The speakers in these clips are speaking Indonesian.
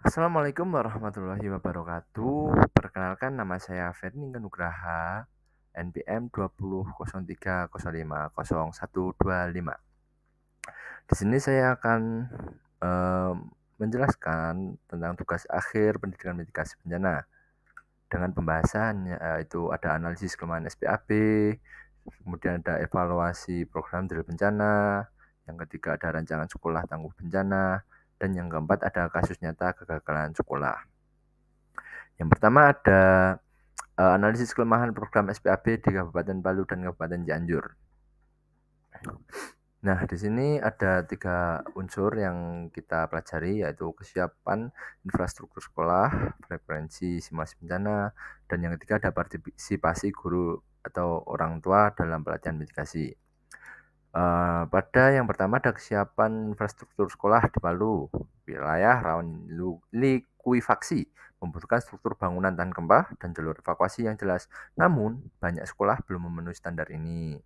Assalamualaikum warahmatullahi wabarakatuh. Perkenalkan nama saya Ferni Nugraha, NPM 2003050125. Di sini saya akan eee, menjelaskan tentang tugas akhir pendidikan mitigasi bencana dengan pembahasannya, itu ada analisis kelemahan SPAB, kemudian ada evaluasi program drill bencana, yang ketiga ada rancangan sekolah tangguh bencana, dan yang keempat ada kasus nyata kegagalan sekolah. Yang pertama ada analisis kelemahan program SPAB di Kabupaten Palu dan Kabupaten Cianjur. Nah, di sini ada 3 unsur yang kita pelajari, yaitu kesiapan infrastruktur sekolah, frekuensi simulasi bencana, dan yang ketiga ada partisipasi guru atau orang tua dalam pelatihan mitigasi. Pada yang pertama ada kesiapan infrastruktur sekolah di Palu. Wilayah rawan likuifaksi, membutuhkan struktur bangunan tahan gempa dan jalur evakuasi yang jelas. Namun, banyak sekolah belum memenuhi standar ini.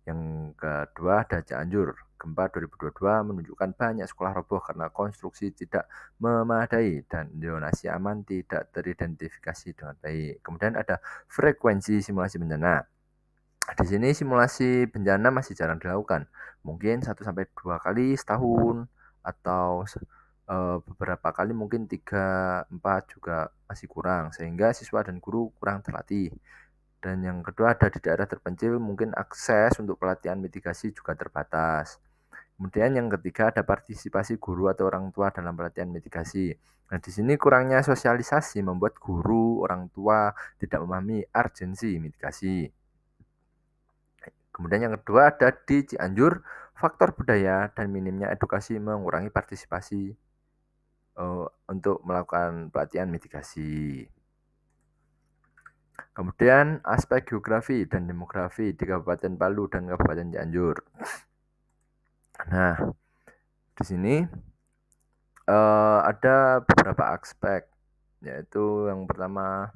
Yang kedua ada Cianjur. Gempa 2022 menunjukkan banyak sekolah roboh karena konstruksi tidak memadai dan zonasi aman tidak teridentifikasi dengan baik. Kemudian ada frekuensi simulasi bencana. Di sini simulasi bencana masih jarang dilakukan, mungkin 1 sampai 2 kali setahun atau beberapa kali mungkin 3, 4 juga masih kurang, sehingga siswa dan guru kurang terlatih. Dan yang kedua ada di daerah terpencil mungkin akses untuk pelatihan mitigasi juga terbatas. Kemudian yang ketiga ada partisipasi guru atau orang tua dalam pelatihan mitigasi. Nah, di sini kurangnya sosialisasi membuat guru, orang tua tidak memahami urgensi mitigasi. Kemudian yang kedua ada di Cianjur, faktor budaya dan minimnya edukasi mengurangi partisipasi untuk melakukan pelatihan mitigasi. Kemudian aspek geografi dan demografi di Kabupaten Palu dan Kabupaten Cianjur. Nah, di sini ada beberapa aspek, yaitu yang pertama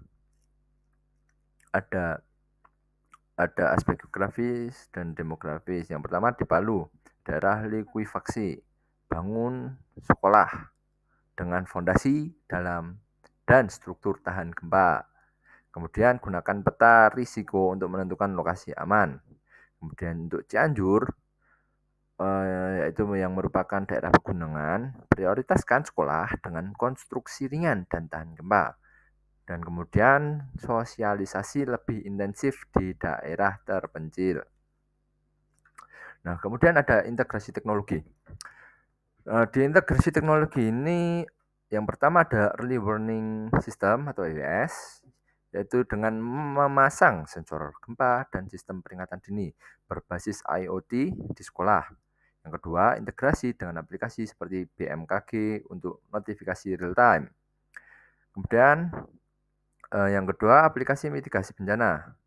ada aspek geografis dan demografis. Yang pertama di Palu, daerah likuifaksi, bangun sekolah dengan fondasi dalam dan struktur tahan gempa. Kemudian gunakan peta risiko untuk menentukan lokasi aman. Kemudian untuk Cianjur, yaitu yang merupakan daerah pegunungan, prioritaskan sekolah dengan konstruksi ringan dan tahan gempa. Dan kemudian sosialisasi lebih intensif di daerah terpencil. Nah, kemudian ada integrasi teknologi. Di integrasi teknologi ini yang pertama ada early warning system atau EWS, yaitu dengan memasang sensor gempa dan sistem peringatan dini berbasis IoT di sekolah. Yang kedua, integrasi dengan aplikasi seperti BMKG untuk notifikasi real time. Kemudian yang kedua, aplikasi mitigasi bencana.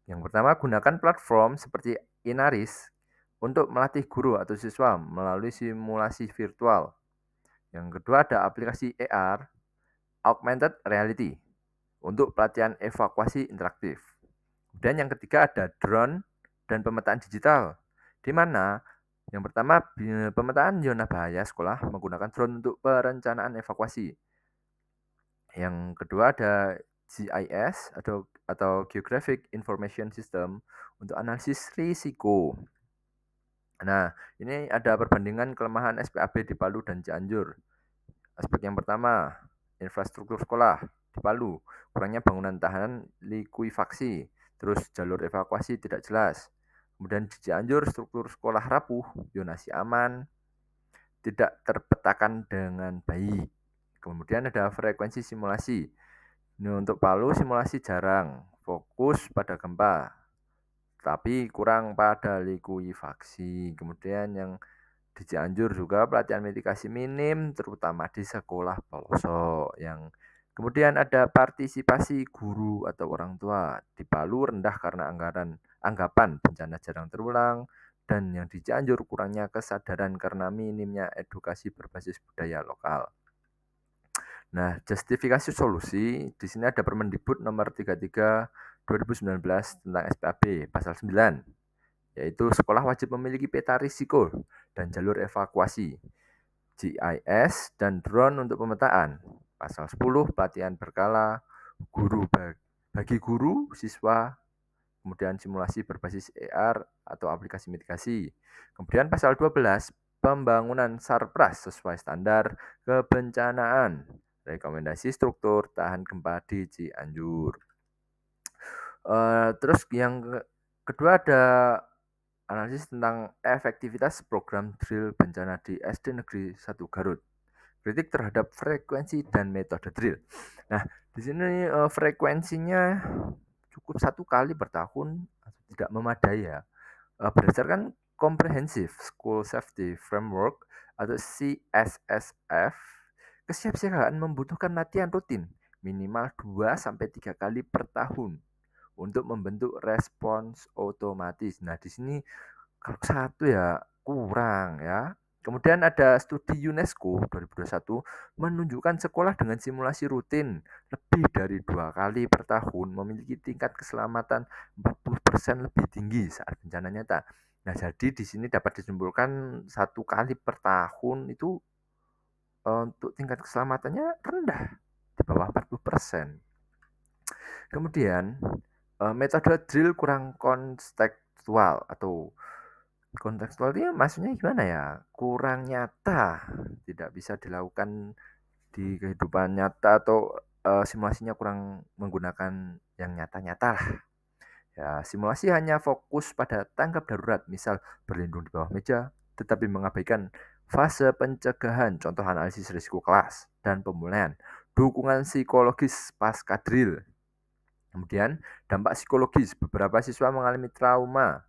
Yang pertama, gunakan platform seperti Inaris untuk melatih guru atau siswa melalui simulasi virtual. Yang kedua, ada aplikasi AR, Augmented Reality, untuk pelatihan evakuasi interaktif. Dan yang ketiga ada drone dan pemetaan digital, di mana yang pertama pemetaan zona bahaya sekolah menggunakan drone untuk perencanaan evakuasi. Yang kedua ada GIS atau Geographic Information System untuk analisis risiko. Nah, ini ada perbandingan kelemahan SPAB di Palu dan Cianjur. Aspek yang pertama, infrastruktur sekolah di Palu, kurangnya bangunan tahanan likuifaksi, terus jalur evakuasi tidak jelas. Kemudian di Cianjur, struktur sekolah rapuh, zonasi aman, tidak terpetakan dengan baik. Kemudian ada frekuensi simulasi. Ini untuk Palu simulasi jarang, fokus pada gempa, tapi kurang pada likuifaksi. Kemudian yang di Cianjur juga pelatihan mitigasi minim, terutama di sekolah pelosok. Yang kemudian ada partisipasi guru atau orang tua. Di Palu rendah karena anggapan bencana jarang terulang, dan yang di Cianjur kurangnya kesadaran karena minimnya edukasi berbasis budaya lokal. Nah, justifikasi solusi, di sini ada Permendikbud nomor 33 2019 tentang SPAB, pasal 9, yaitu sekolah wajib memiliki peta risiko dan jalur evakuasi. GIS, dan drone untuk pemetaan. Pasal 10, pelatihan berkala, bagi guru, siswa, kemudian simulasi berbasis AR atau aplikasi mitigasi. Kemudian pasal 12, pembangunan sarpras sesuai standar kebencanaan. Rekomendasi struktur tahan gempa di Cianjur. Terus yang kedua ada analisis tentang efektivitas program drill bencana di SD Negeri 1 Garut. Kritik terhadap frekuensi dan metode drill. Nah, di sini frekuensinya cukup 1 kali per tahun, tidak memadai ya. Berdasarkan Comprehensive School Safety Framework atau CSSF, kesiapsiagaan membutuhkan latihan rutin minimal 2-3 kali per tahun untuk membentuk respons otomatis. Nah, di sini kalau 1 ya kurang ya. Kemudian ada studi UNESCO 2021 menunjukkan sekolah dengan simulasi rutin lebih dari 2 kali per tahun memiliki tingkat keselamatan 40% lebih tinggi saat bencana nyata. Nah, jadi di sini dapat disimpulkan 1 kali per tahun itu untuk tingkat keselamatannya rendah, di bawah 40%. Kemudian metode drill kurang kontekstual atau kontekstual ini maksudnya gimana ya? Kurang nyata, tidak bisa dilakukan di kehidupan nyata atau simulasinya kurang menggunakan yang nyata-nyata lah. Ya, simulasi hanya fokus pada tanggap darurat, misal berlindung di bawah meja, tetapi mengabaikan fase pencegahan, contoh analisis risiko kelas dan pemulihan, dukungan psikologis pasca drill. Kemudian, dampak psikologis, beberapa siswa mengalami trauma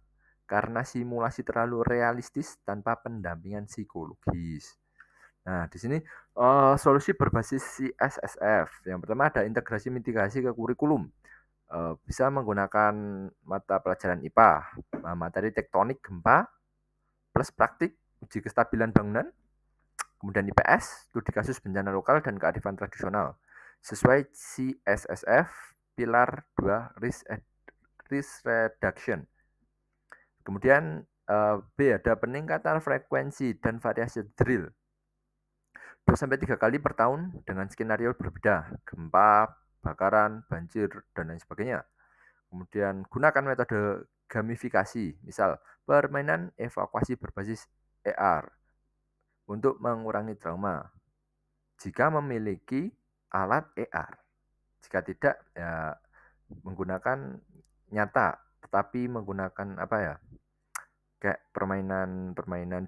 karena simulasi terlalu realistis tanpa pendampingan psikologis. Nah, di sini solusi berbasis CSSF. Yang pertama ada integrasi mitigasi ke kurikulum. Bisa menggunakan mata pelajaran IPA, materi tektonik gempa, plus praktik uji kestabilan bangunan, kemudian IPS, studi kasus bencana lokal dan kearifan tradisional. Sesuai CSSF, pilar 2, risk reduction. Kemudian B, ada peningkatan frekuensi dan variasi drill 2-3 kali per tahun dengan skenario berbeda, gempa, bakaran, banjir, dan lain sebagainya. Kemudian gunakan metode gamifikasi, misal permainan evakuasi berbasis AR untuk mengurangi trauma jika memiliki alat AR. Jika tidak, ya menggunakan nyata, tetapi menggunakan apa ya, kayak permainan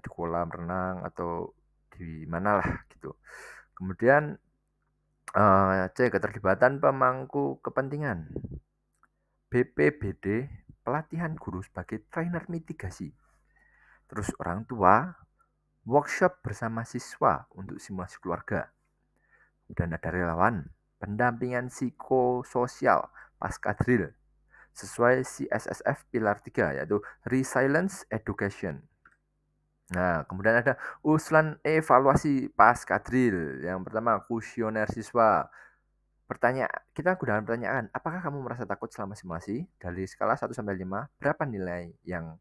di kolam renang atau di mana lah gitu. Kemudian C, keterlibatan pemangku kepentingan. BPBD, pelatihan guru sebagai trainer mitigasi. Terus orang tua, workshop bersama siswa untuk simulasi keluarga. Dan ada relawan, pendampingan psikososial pasca drill sesuai CSSF pilar 3 yaitu resilience education. Nah, kemudian ada usulan evaluasi pasca drill. Yang pertama, kuesioner siswa. Kita gunakan pertanyaan, apakah kamu merasa takut selama simulasi? Dari skala 1-5, berapa nilai yang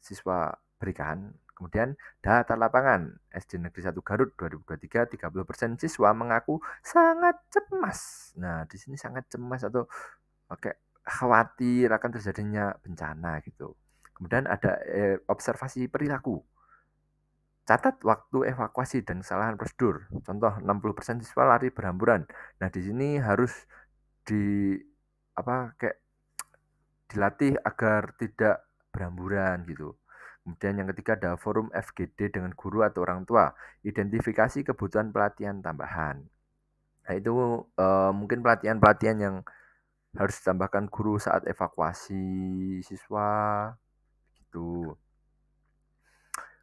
siswa berikan? Kemudian data lapangan, SD Negeri 1 Garut 2023, 30% siswa mengaku sangat cemas. Nah, di sini sangat cemas atau kayak khawatir akan terjadinya bencana gitu. Kemudian ada observasi perilaku. Catat waktu evakuasi dan kesalahan prosedur. Contoh 60% siswa lari berhamburan. Nah, di sini harus kayak dilatih agar tidak berhamburan gitu. Kemudian yang ketiga ada forum FGD dengan guru atau orang tua. Identifikasi kebutuhan pelatihan tambahan. Nah, itu mungkin pelatihan-pelatihan yang harus ditambahkan guru saat evakuasi siswa gitu.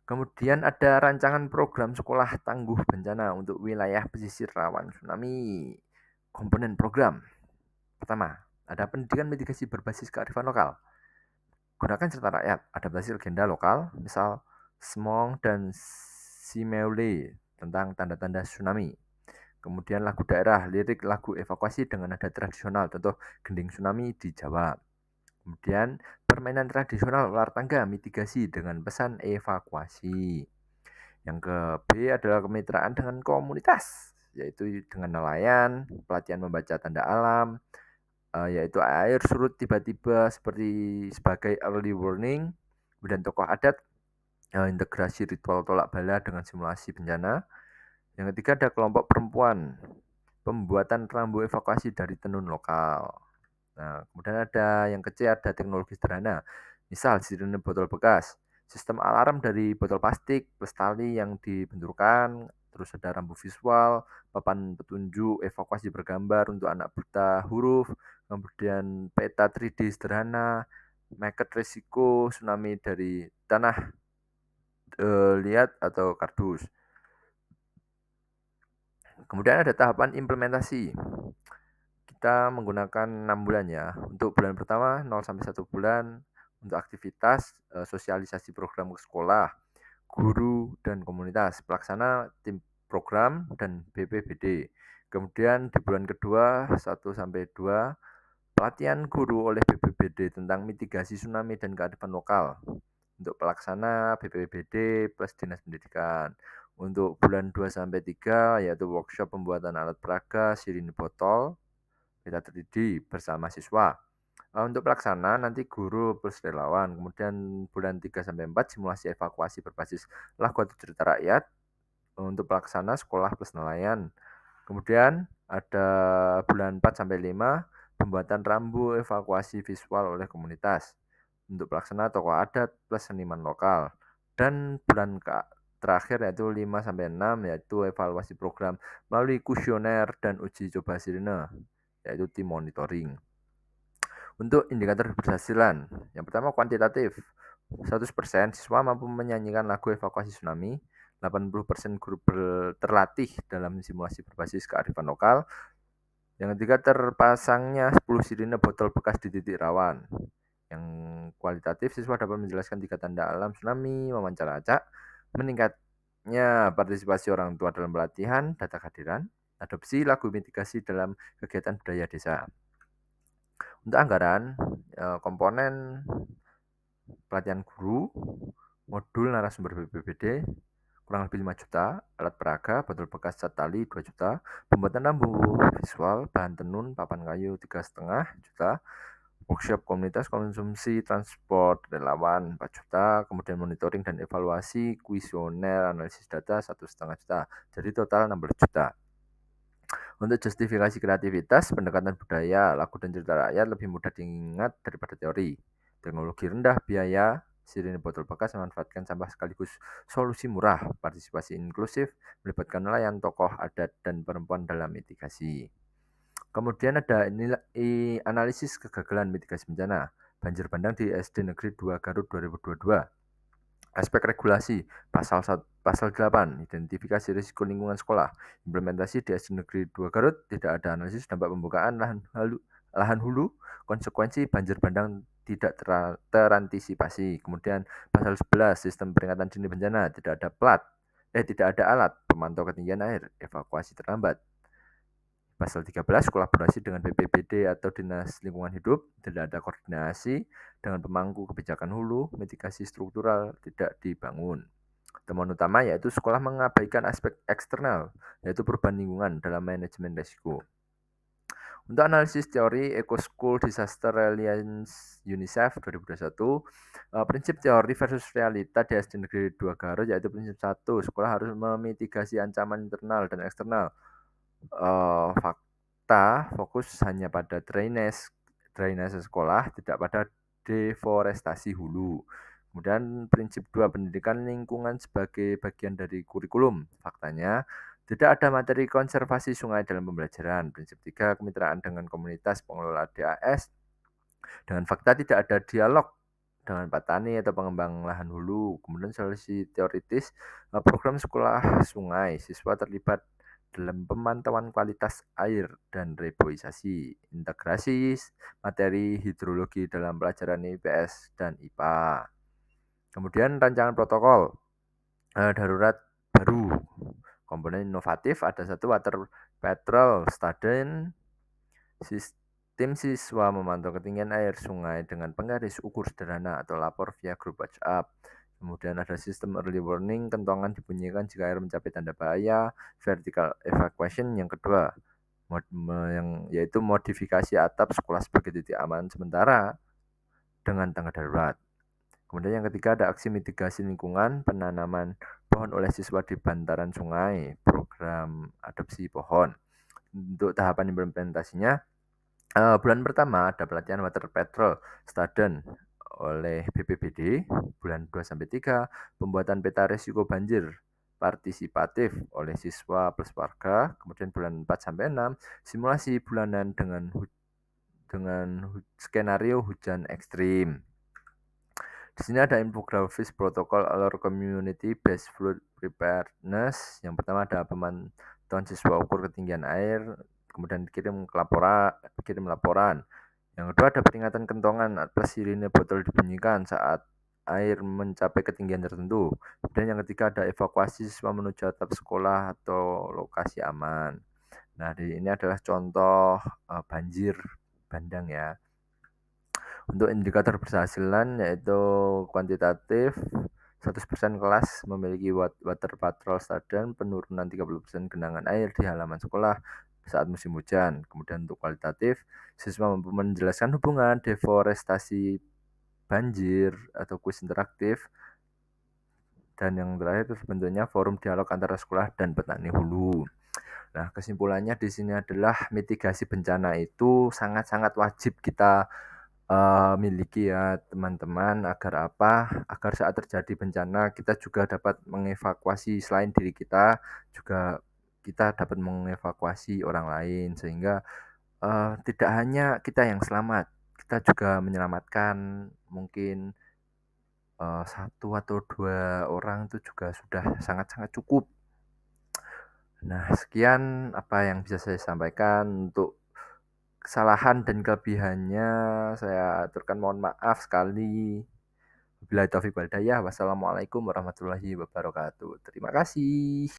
Kemudian ada rancangan program sekolah tangguh bencana untuk wilayah pesisir rawan tsunami. Komponen program. Pertama, ada pendidikan mitigasi berbasis kearifan lokal. Gunakan cerita rakyat, adaptasi legenda lokal, misal Smong dan Simeule tentang tanda-tanda tsunami. Kemudian lagu daerah, lirik lagu evakuasi dengan nada tradisional, contoh gending tsunami di Jawa. Kemudian permainan tradisional ular tangga mitigasi dengan pesan evakuasi. Yang ke B adalah kemitraan dengan komunitas, yaitu dengan nelayan, pelatihan membaca tanda alam, yaitu air surut tiba-tiba sebagai early warning, kemudian tokoh adat, integrasi ritual tolak bala dengan simulasi bencana. Yang ketiga ada kelompok perempuan, pembuatan rambu evakuasi dari tenun lokal. Nah, kemudian ada yang kecil ada teknologi sederhana. Misal sirine botol bekas, sistem alarm dari botol plastik plus tali yang dibenturkan, terus ada rambu visual, papan petunjuk evakuasi bergambar untuk anak buta huruf, kemudian peta 3D sederhana, market risiko tsunami dari tanah liat atau kardus. Kemudian ada tahapan implementasi. Kita menggunakan 6 bulan ya. Untuk bulan pertama 0 sampai 1 bulan untuk aktivitas sosialisasi program ke sekolah, guru dan komunitas, pelaksana tim program dan BPBD. Kemudian di bulan kedua 1 sampai 2 pelatihan guru oleh BPBD tentang mitigasi tsunami dan kearifan lokal. Untuk pelaksana BPBD plus Dinas Pendidikan. Untuk bulan 2 sampai 3 yaitu workshop pembuatan alat peraga, sirine botol, peta 3D bersama siswa. Untuk pelaksana nanti guru plus relawan. Kemudian bulan 3 sampai 4 simulasi evakuasi berbasis lagu atau cerita rakyat. Untuk pelaksana sekolah plus nelayan. Kemudian ada bulan 4 sampai 5 pembuatan rambu evakuasi visual oleh komunitas. Untuk pelaksana tokoh adat plus seniman lokal. Dan bulan terakhir yaitu 5 sampai 6 yaitu evaluasi program melalui kuesioner dan uji coba sirine yaitu tim monitoring. Untuk indikator keberhasilan, yang pertama kuantitatif, 100% siswa mampu menyanyikan lagu evakuasi tsunami, 80% guru terlatih dalam simulasi berbasis kearifan lokal, yang ketiga terpasangnya 10 sirine botol bekas di titik rawan. Yang kualitatif, siswa dapat menjelaskan 3 tanda alam tsunami, wawancara acak, meningkatnya partisipasi orang tua dalam pelatihan, data kehadiran, adopsi lagu mitigasi dalam kegiatan budaya desa. Untuk anggaran, komponen pelatihan guru, modul narasumber BPBD, kurang lebih 5 juta, alat peraga, botol bekas cat tali 2 juta, pembuatan rambu visual, bahan tenun, papan kayu 3,5 juta, workshop komunitas konsumsi transport relawan 4 juta, kemudian monitoring dan evaluasi, kuesioner, analisis data 1,5 juta, jadi total 16 juta. Untuk justifikasi kreativitas, pendekatan budaya, lagu dan cerita rakyat lebih mudah diingat daripada teori. Teknologi rendah biaya, sirine botol bekas memanfaatkan sampah sekaligus solusi murah, partisipasi inklusif, melibatkan nelayan, tokoh adat, dan perempuan dalam mitigasi. Kemudian ada analisis kegagalan mitigasi bencana. Banjir bandang di SD Negeri 2 Garut 2022. Aspek regulasi, pasal 8, identifikasi risiko lingkungan sekolah. Implementasi di SD Negeri 2 Garut, tidak ada analisis dampak pembukaan lahan hulu, konsekuensi banjir bandang tidak terantisipasi. Kemudian pasal 11, sistem peringatan dini bencana, tidak ada alat pemantau ketinggian air, evakuasi terlambat. Pasal 13, kolaborasi dengan BPBD atau Dinas Lingkungan Hidup, tidak ada koordinasi dengan pemangku kebijakan hulu, mitigasi struktural tidak dibangun. Temuan utama yaitu sekolah mengabaikan aspek eksternal, yaitu perubahan lingkungan dalam manajemen risiko. Untuk analisis teori Eco School Disaster Resilience UNICEF 2021, prinsip teori versus realita di SD Negeri 2 Garut yaitu prinsip 1, sekolah harus memitigasi ancaman internal dan eksternal. Fakta fokus hanya pada drainase sekolah, tidak pada deforestasi hulu. Kemudian prinsip 2, pendidikan lingkungan sebagai bagian dari kurikulum. Faktanya, tidak ada materi konservasi sungai dalam pembelajaran. Prinsip 3, kemitraan dengan komunitas pengelola DAS. Dengan fakta tidak ada dialog dengan petani atau pengembang lahan hulu. Kemudian solusi teoritis, program sekolah sungai, siswa terlibat dalam pemantauan kualitas air dan reboisasi, integrasi materi hidrologi dalam pelajaran IPS dan IPA. Kemudian rancangan protokol darurat baru, komponen inovatif ada 1, water patrol student, tim siswa memantau ketinggian air sungai dengan penggaris ukur sederhana atau lapor via grup WhatsApp. Kemudian ada sistem early warning, kentongan dibunyikan jika air mencapai tanda bahaya. Vertical evacuation yang kedua, yaitu modifikasi atap sekolah sebagai titik aman sementara dengan tangga darurat. Kemudian yang ketiga ada aksi mitigasi lingkungan, penanaman pohon oleh siswa di bantaran sungai, program adopsi pohon. Untuk tahapan implementasinya, bulan pertama ada pelatihan water patrol Staden oleh BPBD, bulan 2 sampai 3 pembuatan peta risiko banjir partisipatif oleh siswa plus warga, kemudian bulan 4 sampai 6 simulasi bulanan dengan skenario hujan ekstrim. Di sini ada infografis protokol alert community based flood preparedness. Yang pertama ada pemantauan siswa ukur ketinggian air, kemudian kirim laporan. Yang kedua ada peringatan kentongan plus sirine botol dibunyikan saat air mencapai ketinggian tertentu. Kemudian yang ketiga ada evakuasi siswa menuju atap sekolah atau lokasi aman. Nah, ini adalah contoh banjir bandang ya. Untuk indikator keberhasilan yaitu kuantitatif 100% kelas memiliki water patrol Staden, penurunan 30% genangan air di halaman sekolah saat musim hujan. Kemudian untuk kualitatif, siswa mampu menjelaskan hubungan deforestasi banjir atau kuis interaktif. Dan yang terakhir itu bentuknya forum dialog antara sekolah dan petani hulu. Nah, kesimpulannya di sini adalah mitigasi bencana itu sangat-sangat wajib kita miliki ya teman-teman, agar apa? Agar saat terjadi bencana kita juga dapat mengevakuasi selain diri kita, juga kita dapat mengevakuasi orang lain sehingga tidak hanya kita yang selamat, kita juga menyelamatkan mungkin 1 atau 2 orang itu juga sudah sangat-sangat cukup. Nah, sekian apa yang bisa saya sampaikan. Untuk kesalahan dan kelebihannya saya aturkan mohon maaf sekali. Wabillahi taufiq wal hidayah. Wassalamualaikum warahmatullahi wabarakatuh. Terima kasih.